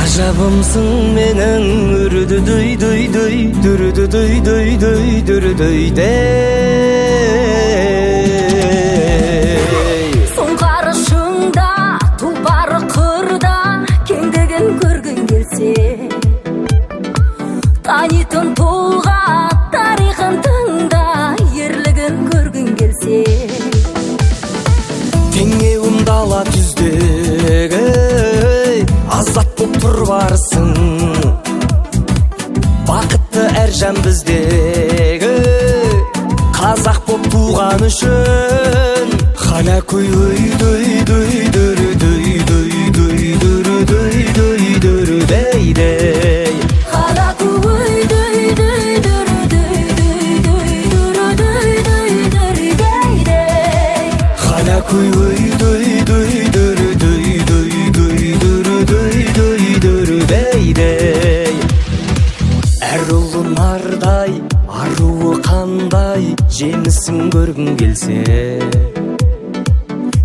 Ажабымсың менің Қарышыңда тұлпары қырда кеңдігін көргің келсе, танитын тұлға тарихын тыңда, ерлігін көргің келсе, теңеуім дала түздегі азат боп тұр барсың, бақытты әр жан біздегі қазақ боп туған үшін. Хана көй әр ұлы нардай, аруы қандай, жеңісін көргің келсе,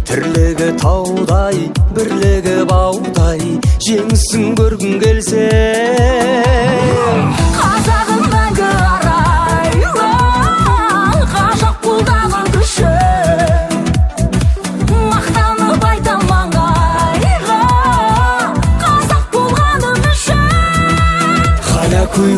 тірлігі таудай, бірлігі баудай, жеңісін көргің келсе, қазағым мәңгі арайлы, ғажап қолдаған күшің, мақтанып айтам маңайға, қазақ болғаным үшін. Хана көй